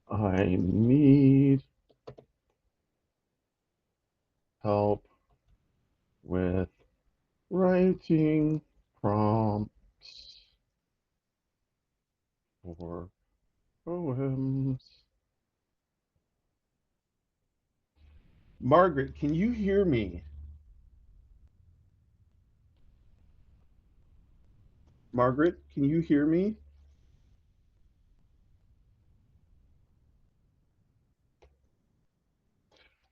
I need help with writing prompts for poems. Margaret, can you hear me? Margaret, can you hear me?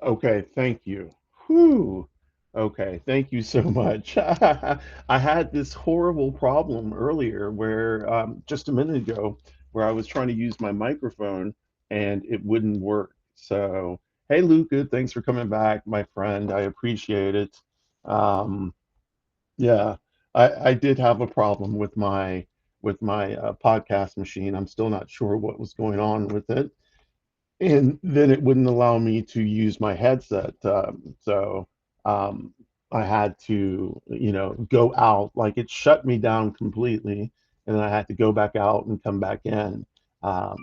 Okay, thank you. Whew. Okay, thank you so much. I had this horrible problem earlier where just a minute ago where I was trying to use my microphone and it wouldn't work. So, hey Luca, thanks for coming back, my friend. I appreciate it. Um, yeah, I did have a problem with my podcast machine. I'm still not sure what was going on with it, and then it wouldn't allow me to use my headset. So um, I had to, go out. Like it shut me down completely, and then I had to go back out and come back in.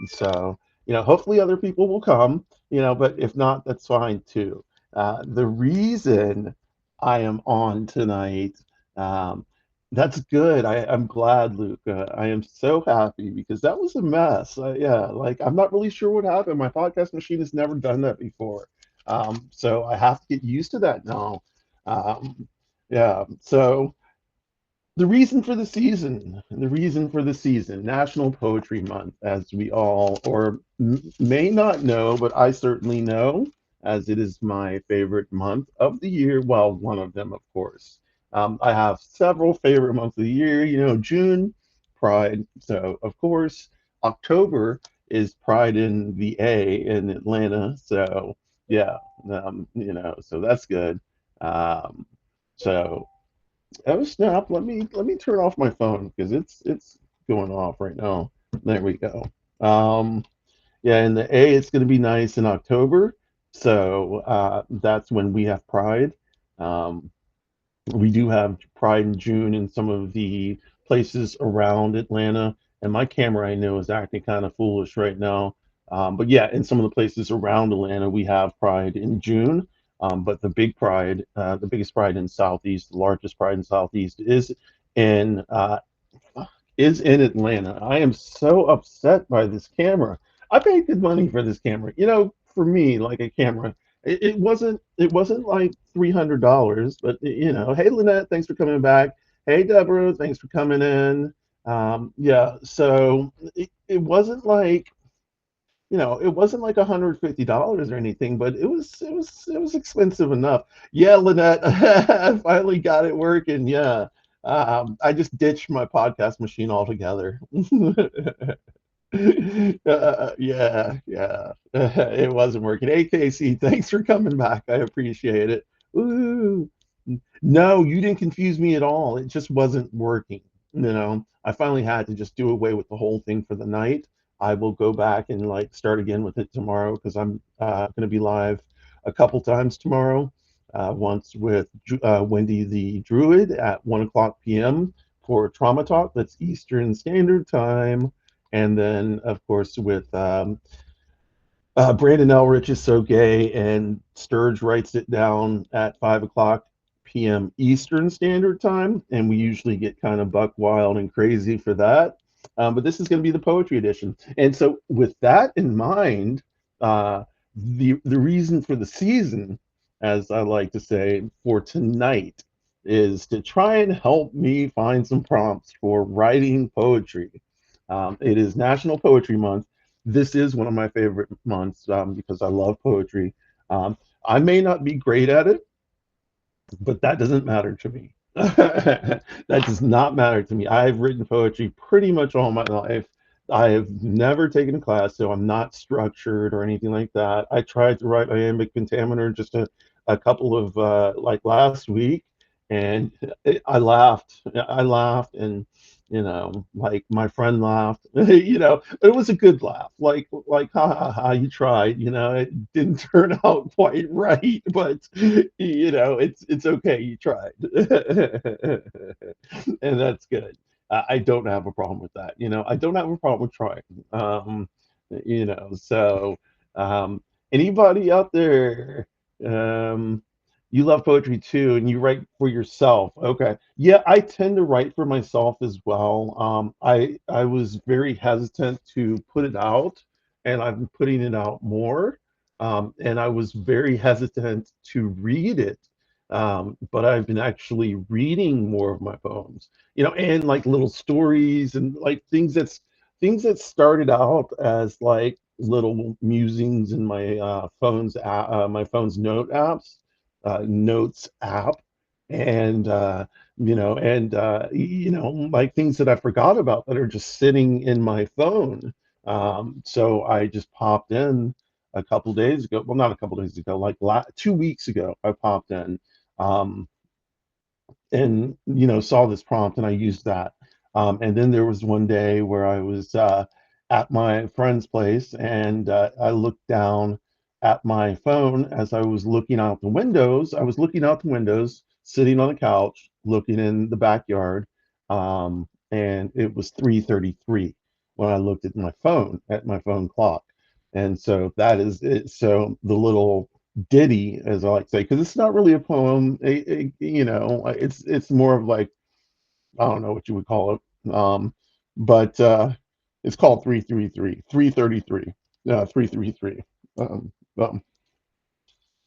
So hopefully other people will come. But if not, that's fine too. The reason I am on tonight. Um, that's good. I'm glad, Luca. I am so happy because that was a mess. Yeah, like I'm not really sure what happened. My podcast machine has never done that before. So I have to get used to that now. Um, yeah, so the reason for the season, National Poetry Month, as we all or may not know, but I certainly know, as it is my favorite month of the year. Well, one of them, of course. I have several favorite months of the year. June, Pride. So, of course, October is Pride in the A in Atlanta. So, yeah, so that's good. Um, so Oh snap! Let me turn off my phone because it's going off right now. There we go. Um, yeah, in the A, it's going to be nice in October. So that's when we have Pride. Um, we do have Pride in June in some of the places around Atlanta, and my camera I know is acting kind of foolish right now. But yeah, in some of the places around Atlanta, we have Pride in June. But the biggest Pride in Southeast, the largest Pride in Southeast in uh, is in Atlanta. I am so upset by this camera. I paid good money for this camera. For me, like a camera, it wasn't like $300, but hey Lynette, thanks for coming back. Hey Deborah, thanks for coming in. Yeah, so it wasn't like $150 or anything, but it was expensive enough. Yeah, Lynette, I finally got it working. Yeah. I just ditched my podcast machine altogether. Yeah, yeah. It wasn't working. Hey, Casey, thanks for coming back. I appreciate it. Ooh. No, you didn't confuse me at all. It just wasn't working. I finally had to just do away with the whole thing for the night. I will go back and like start again with it tomorrow because I'm going to be live a couple times tomorrow. Once with Wendy the Druid at 1 o'clock p.m. for Trauma Talk. That's Eastern Standard Time. And then, of course, with Brandon Elrich is so gay, and Sturge writes it down at 5 o'clock p.m. Eastern Standard Time, and we usually get kind of buck wild and crazy for that. But this is going to be the poetry edition, and so with that in mind, the reason for the season, as I like to say, for tonight is to try and help me find some prompts for writing poetry. It is National Poetry Month. This is one of my favorite months because I love poetry. Um, I may not be great at it, but that doesn't matter to me. That does not matter to me. I've written poetry pretty much all my life. I have never taken a class, so I'm not structured or anything like that. I tried to write iambic pentameter just a couple of like last week, and I laughed. I laughed, and like my friend laughed. It was a good laugh. Like ha ha ha, you tried. It didn't turn out quite right, but it's okay. You tried, and that's good. I don't have a problem with that. I don't have a problem with trying. So um, anybody out there, um, you love poetry too, and you write for yourself. Okay, yeah, I tend to write for myself as well. I was very hesitant to put it out, and I've been putting it out more. And I was very hesitant to read it, but I've been actually reading more of my poems, and like little stories and like things that started out as like little musings in my phone's notes app, and like things that I forgot about that are just sitting in my phone. So I just popped in a couple days ago. Well, not a couple days ago, like 2 weeks ago, I popped in. Um, and saw this prompt and I used that. And then there was one day where I was at my friend's place and I looked down at my phone as I was looking out the windows. I was looking out the windows, sitting on the couch, looking in the backyard, and it was 3:33 when I looked at my phone clock. And so that is it. So the little ditty, as I like to say, because it's not really a poem. It's more of like, I don't know what you would call it, but it's called 333, 333, 333. Well,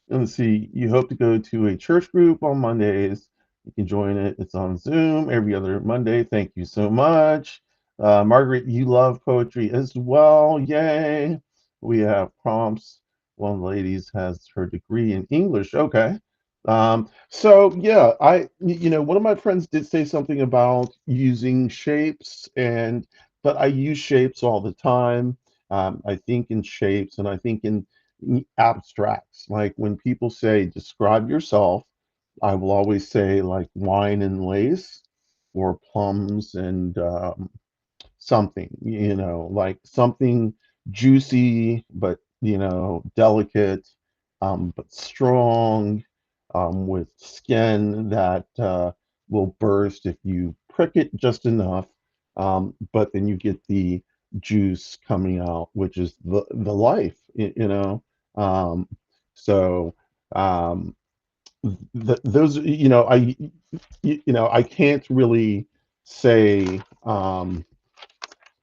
let's see. You hope to go to a church group on Mondays. You can join it. It's on Zoom every other Monday. Thank you so much. Margaret, you love poetry as well. Yay. We have prompts. One of the ladies has her degree in English. Okay. So yeah, one of my friends did say something about using shapes, but I use shapes all the time. I think in shapes and I think in abstracts. Like when people say, describe yourself, I will always say like wine and lace or plums and something, like something juicy, but, delicate, but strong, with skin that will burst if you prick it just enough. But then you get the juice coming out, which is the life, Um, so, um, those, I can't really say,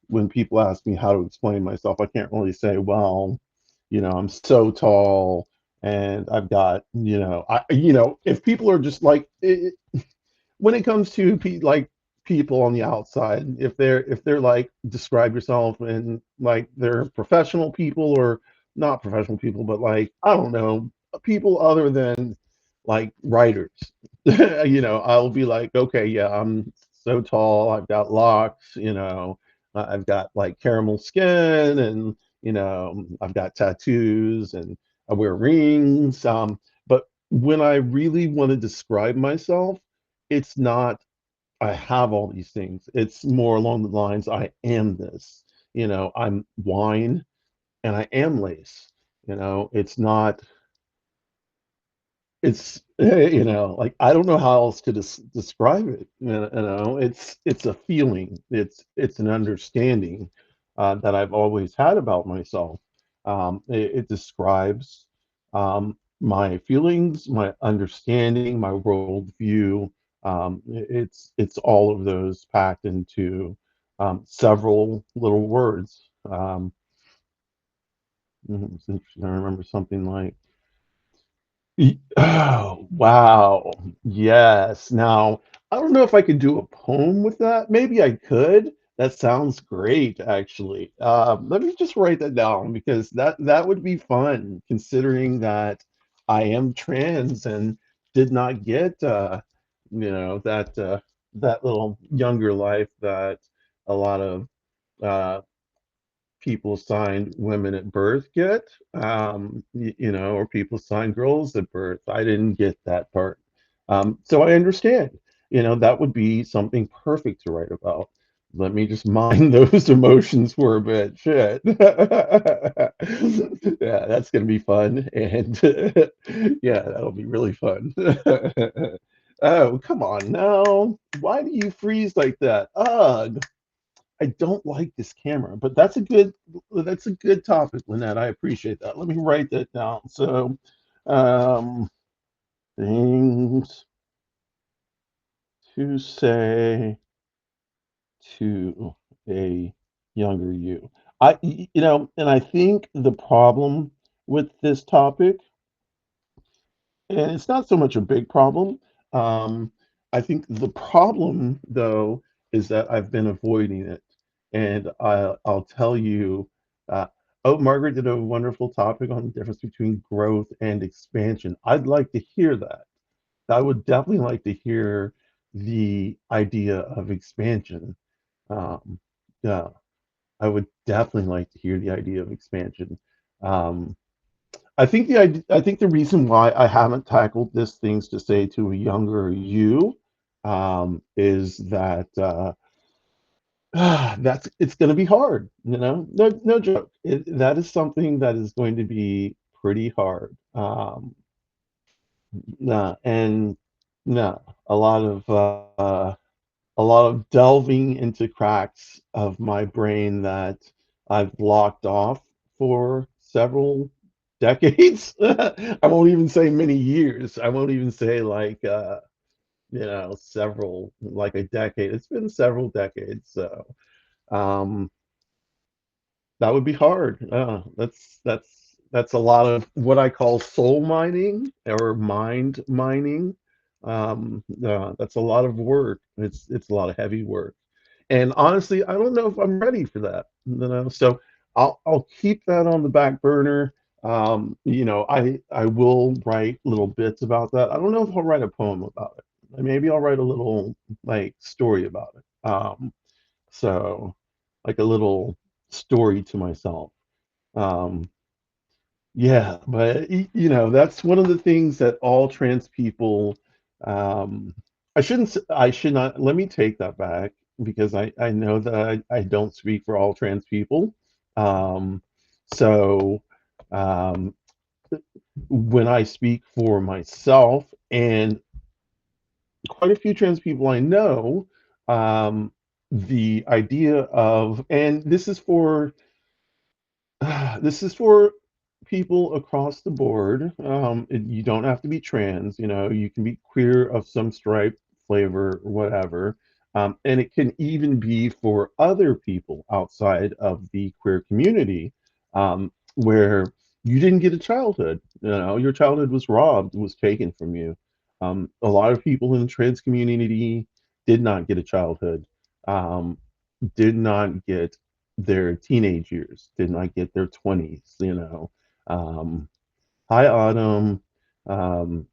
when people ask me how to explain myself, I can't really say, well, I'm so tall and I've got, if people are just like, when it comes to like people on the outside, if they're like describe yourself and like they're professional people or not professional people, but like I don't know, people other than like writers, I'll be like, okay, yeah, I'm so tall, I've got locks, I've got like caramel skin, and I've got tattoos and I wear rings. But when I really want to describe myself, it's not I have all these things. It's more along the lines I am this. I'm wine and I am lace. It's not it's like I don't know how else to describe it. It's a feeling. It's an understanding that I've always had about myself. It describes my feelings, my understanding, my worldview. It's all of those packed into several little words. It's interesting. I remember something like, oh, wow. Yes. Now, I don't know if I could do a poem with that. Maybe I could. That sounds great, actually. Let me just write that down because that would be fun, considering that I am trans and did not get that little younger life that a lot of uh, people signed women at birth get, or people signed girls at birth. I didn't get that part. So I understand, that would be something perfect to write about. Let me just mine those emotions for a bit. Shit. Yeah, that's going to be fun. And yeah, that'll be really fun. Oh, come on now. Why do you freeze like that? Ugh. I don't like this camera, but that's a good topic, Lynette. I appreciate that. Let me write that down. So, um, things to say to a younger you. And I think the problem with this topic, and it's not so much a big problem. Um, I think the problem, though, is that I've been avoiding it, and I'll tell you. Uh, oh, Margaret did a wonderful topic on the difference between growth and expansion. I'd like to hear that. I would definitely like to hear the idea of expansion. Um, yeah, I would definitely like to hear the idea of expansion. Um, I think the reason why I haven't tackled this things to say to a younger you is that that's it's going to be hard. No joke. That is something that is going to be pretty hard. Nah, and no, a lot of a lot of delving into cracks of my brain that I've blocked off for several decades. I won't even say many years. I won't even say like several like a decade. It's been several decades. So um that would be hard. That's a lot of what I call soul mining or mind mining. That's a lot of work. It's a lot of heavy work. And honestly, I don't know if I'm ready for that. So I'll keep that on the back burner. I will write little bits about that. I don't know if I'll write a poem about it. Maybe I'll write a little like story about it. So like a little story to myself. Um, yeah, but that's one of the things that all trans people. Um, I should not. Let me take that back because I know that I don't speak for all trans people. Um, so um, when I speak for myself and quite a few trans people I know, um, the idea of, and this is for people across the board. You don't have to be trans, you can be queer of some stripe, flavor, whatever. And it can even be for other people outside of the queer community, where you didn't get a childhood. Your childhood was robbed, was taken from you. A lot of people in the trans community did not get a childhood. Um, did not get their teenage years, did not get their 20s. Um, Hi, Autumn. Um,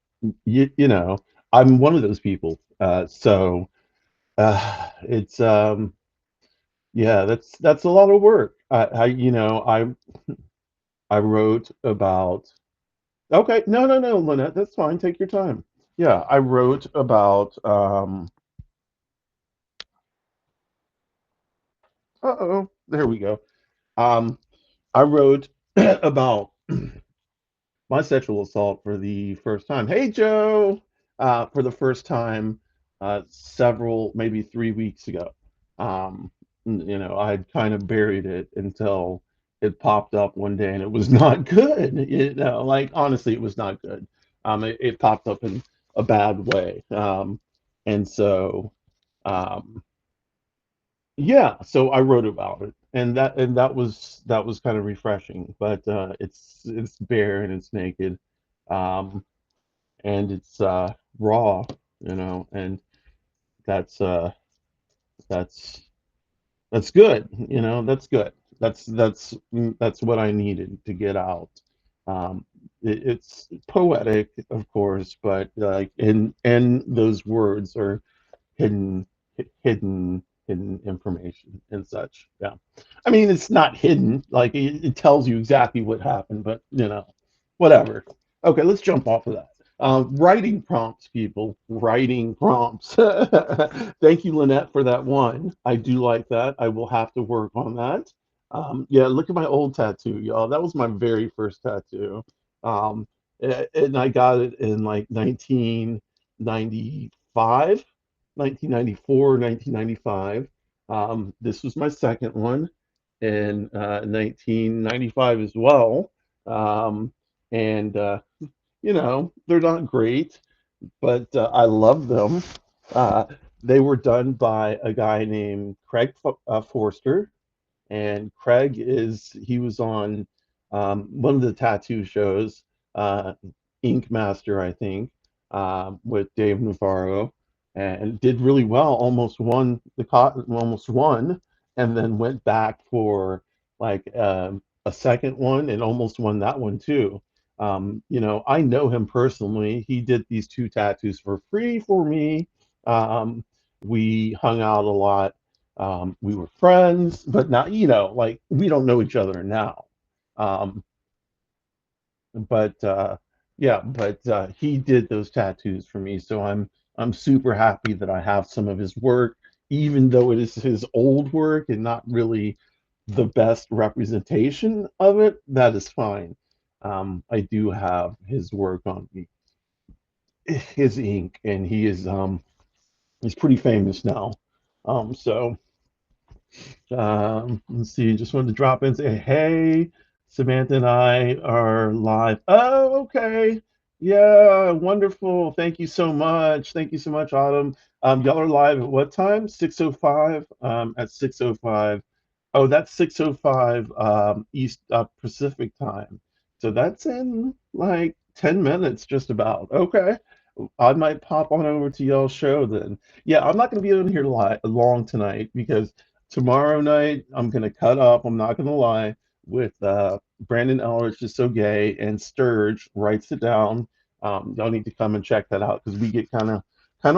you know, I'm one of those people. It's yeah, that's a lot of work. I wrote about. Okay, no, Lynette, that's fine. Take your time. Yeah, I wrote about. Uh-oh, there we go. Um, I wrote about my sexual assault for the first time. Hey, Joe, for the first time, several, maybe 3 weeks ago. Um, I had kind of buried it until it popped up one day, and it was not good. Like honestly, it was not good. It popped up in a bad way, and so. Um, yeah, so I wrote about it, and that was kind of refreshing. But it's bare and it's naked, um, and it's raw, and that's uh, that's that's good. That's good. That's what I needed to get out. It's poetic, of course, but like and those words are hidden hidden information and such. Yeah, I mean it's not hidden, like it tells you exactly what happened, but whatever. Okay, let's jump off of that. Writing prompts, people, writing prompts. Thank you, Lynette, for that one. I do like that. I will have to work on that. Yeah, look at my old tattoo, y'all. That was my very first tattoo. um, and I got it in like 1995, 1994, 1995. This was my second one in 1995 as well. Um, and they're not great, but I love them. Uh, they were done by a guy named Craig Forster, and he was on one of the tattoo shows, uh, Ink Master, I think, with Dave Navarro, and did really well. Almost won, and then went back for like a second one and almost won that one too. I know him personally. He did these two tattoos for free for me. Um, we hung out a lot. We were friends, but not, like we don't know each other now. Um, but yeah, but he did those tattoos for me, so I'm super happy that I have some of his work, even though it is his old work and not really the best representation of it. That is fine. I do have his work on me, his ink, and he's pretty famous now. So let's see, just wanted to drop in and say, hey, Samantha and I are live. Oh, okay. Yeah, wonderful. Thank you so much. Thank you so much, Autumn. Y'all are live at what time? 6:05. At 6:05. Oh, that's 6:05 East Pacific time. So that's in like 10 minutes, just about. Okay. I might pop on over to y'all's show then. Yeah, I'm not going to be on here long tonight because tomorrow night I'm going to cut up. I'm not going to lie with Brandon Elrich is so gay and Sturge writes it down. Y'all need to come and check that out because we get kind of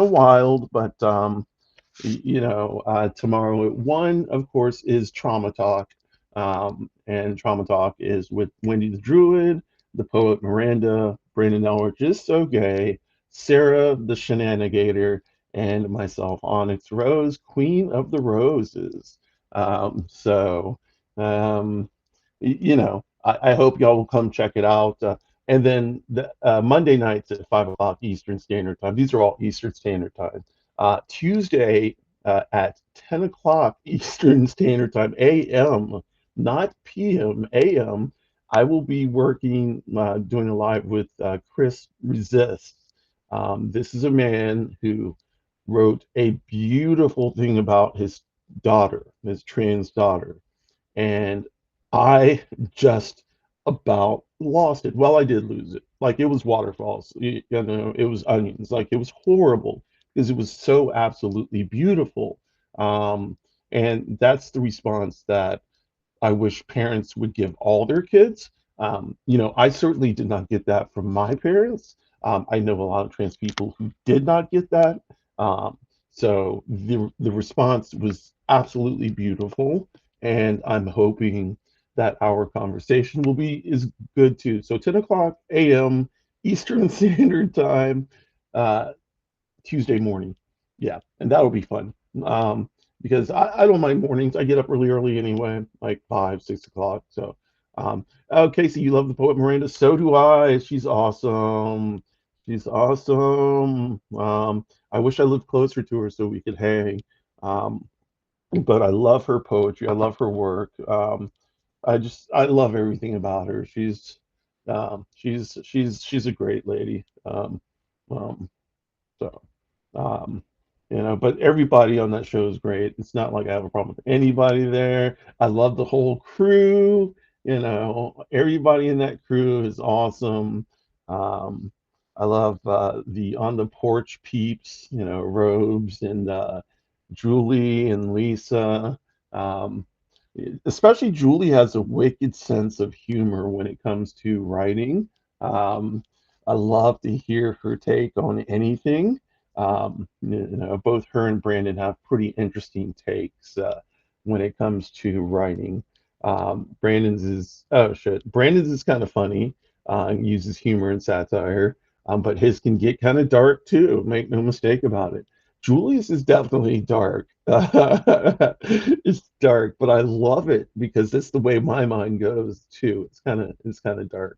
wild. But tomorrow at 1, of course, is Trauma Talk. And Trauma Talk is with Wendy the Druid, the poet Miranda, Brandon Elrich is so gay, Sarah the Shenanigator, and myself, Onyx Rose, Queen of the Roses. So, um, I hope y'all will come check it out. And then the Monday nights at 5 o'clock Eastern Standard Time. These are all Eastern Standard Time. Tuesday at 10 o'clock Eastern Standard Time, AM, not PM, AM. I will be working, doing a live with Chris Resist. This is a man who wrote a beautiful thing about his daughter, his trans daughter, and I just about lost it. Well, I did lose it. Like it was waterfalls, it was onions. Like it was horrible because it was so absolutely beautiful. Um, and that's the response that I wish parents would give all their kids. I certainly did not get that from my parents. I know a lot of trans people who did not get that. Um, so the response was absolutely beautiful, and I'm hoping that our conversation will be is good too. So 10 o'clock a.m. Eastern Standard Time, uh, Tuesday morning. Yeah, and that'll be fun. Because I don't mind mornings. I get up really early anyway, like 5, 6 o'clock. So, oh, Casey, you love the poet Miranda. So do I. She's awesome. She's awesome. I wish I lived closer to her so we could hang. Um, but I love her poetry. I love her work. I love everything about her. She's a great lady. Um, so, um, but everybody on that show is great. It's not like I have a problem with anybody there. I love the whole crew. Everybody in that crew is awesome. Um, I love the on the porch peeps, Robes and Julie and Lisa. Um, Especially Julie has a wicked sense of humor when it comes to writing. Um, I love to hear her take on anything. Both her and Brandon have pretty interesting takes when it comes to writing. Brandon's is oh shit. Brandon's is kind of funny. Uses humor and satire, but his can get kind of dark too. Make no mistake about it. Julius is definitely dark. It's dark, but I love it because that's the way my mind goes too. It's kind of dark.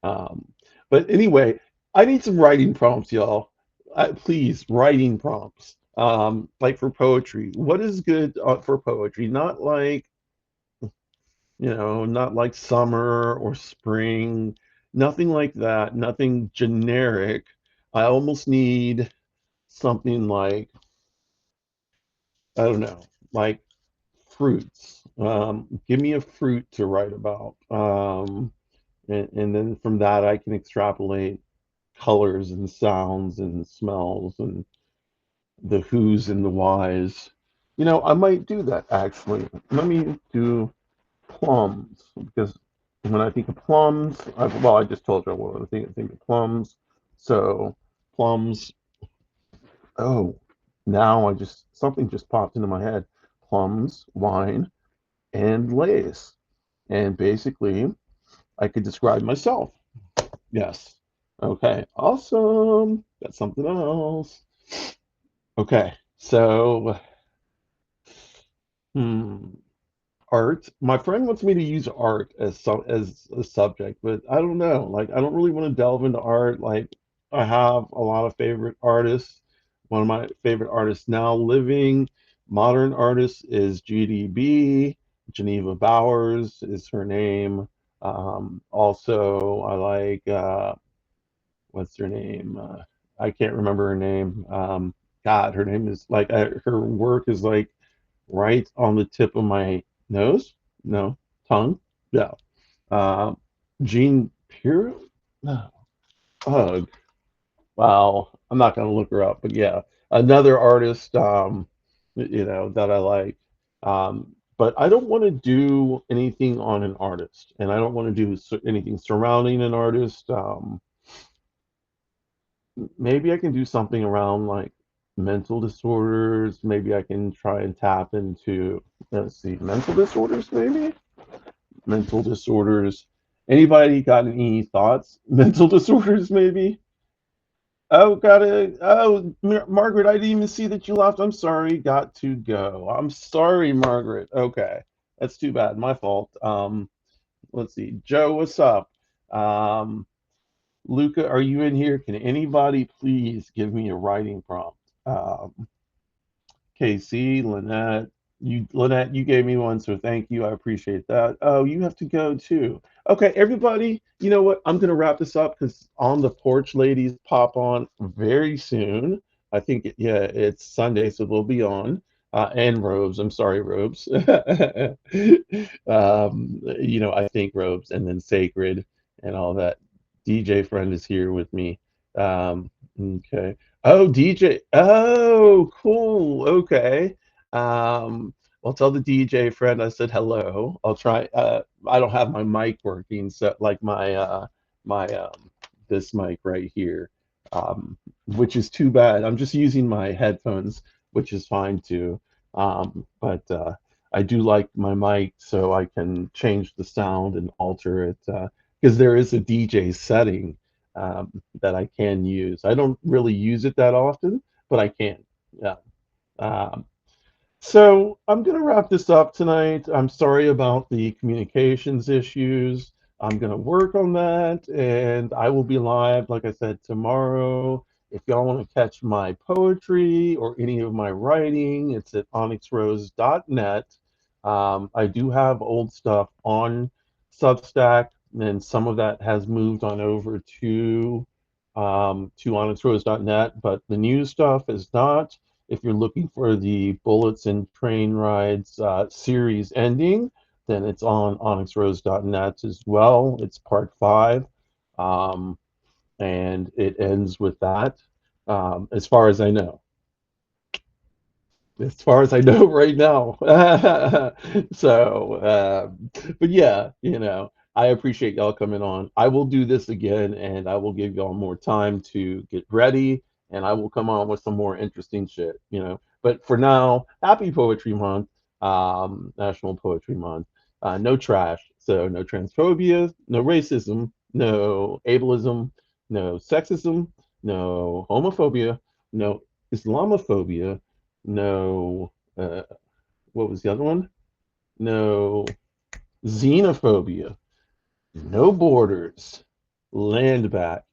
Um, but anyway, I need some writing prompts, y'all. Please, writing prompts. Like for poetry, what is good for poetry? Not like, not like summer or spring, nothing like that, nothing generic. I almost need something like, I don't know, like fruits. Give me a fruit to write about. And then from that, I can extrapolate colors and sounds and smells and the who's and the whys. I might do that actually. Let me do plums because when I think of plums, I just told you what I think of plums. So plums. Oh, now something just popped into my head. Plums, wine, and lace. And basically, I could describe myself. Yes. Okay. Awesome. That's something else. Okay. So, hmm. Art. My friend wants me to use art as a subject, but I don't know. Like, I don't really want to delve into art. Like, I have a lot of favorite artists. One of my favorite artists now living, modern artist, is GDB. Geneva Bowers is her name. Also, I like what's her name? I can't remember her name. God, her name is like her work is like right on the tip of my nose. No, tongue. Yeah. Uh, Jean Pierre. No. Ugh. Wow. I'm not gonna look her up, but yeah, another artist. That I like. But I don't want to do anything on an artist, and I don't want to do anything surrounding an artist. Maybe I can do something around like mental disorders. Maybe I can try and tap into, let's see, mental disorders, maybe? Mental disorders. Anybody got any thoughts? Mental disorders, maybe? Oh, got it. Oh, Margaret, I didn't even see that you left. I'm sorry. Got to go. I'm sorry, Margaret. Okay. That's too bad. My fault. Let's see. Joe, what's up? Um, Luca, are you in here? Can anybody please give me a writing prompt? KC, Lynette, you gave me one, so thank you. I appreciate that. Oh, you have to go too. Okay, everybody, you know what? I'm gonna wrap this up because On the Porch ladies pop on very soon. I think yeah, it's Sunday, so they'll be on. And Robes, I'm sorry, Robes. I think Robes and then Sacred and all that. DJ friend is here with me. Okay. Oh, DJ. Oh, cool. Okay. I'll tell the DJ friend I said hello. I'll try. I don't have my mic working, so like my this mic right here, which is too bad. I'm just using my headphones, which is fine too. But I do like my mic, so I can change the sound and alter it because there is a DJ setting that I can use. I don't really use it that often, but I can. Yeah. Um, so I'm going to wrap this up tonight. I'm sorry about the communications issues. I'm going to work on that, and I will be live, like I said, tomorrow. If y'all want to catch my poetry or any of my writing, it's at onyxrose.net. I do have old stuff on Substack, and some of that has moved on over to onyxrose.net, but the new stuff is not. If you're looking for the Bullets and Train Rides series ending, then it's on onyxrose.net as well. It's part 5, um, and it ends with that, as far as I know. As far as I know right now. So, but yeah, I appreciate y'all coming on. I will do this again, and I will give y'all more time to get ready, and I will come on with some more interesting shit. But for now, happy Poetry Month, National Poetry Month. No trash, so no transphobia, no racism, no ableism, no sexism, no homophobia, no Islamophobia, no, what was the other one? No xenophobia, no borders, land back,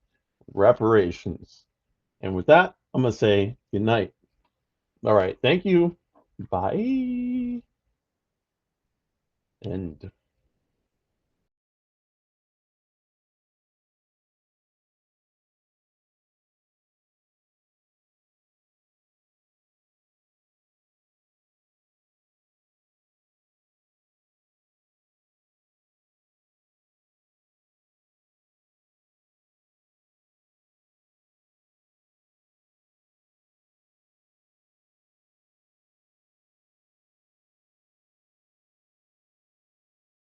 reparations. And with that, I'm going to say good night. All right. Thank you. Bye. And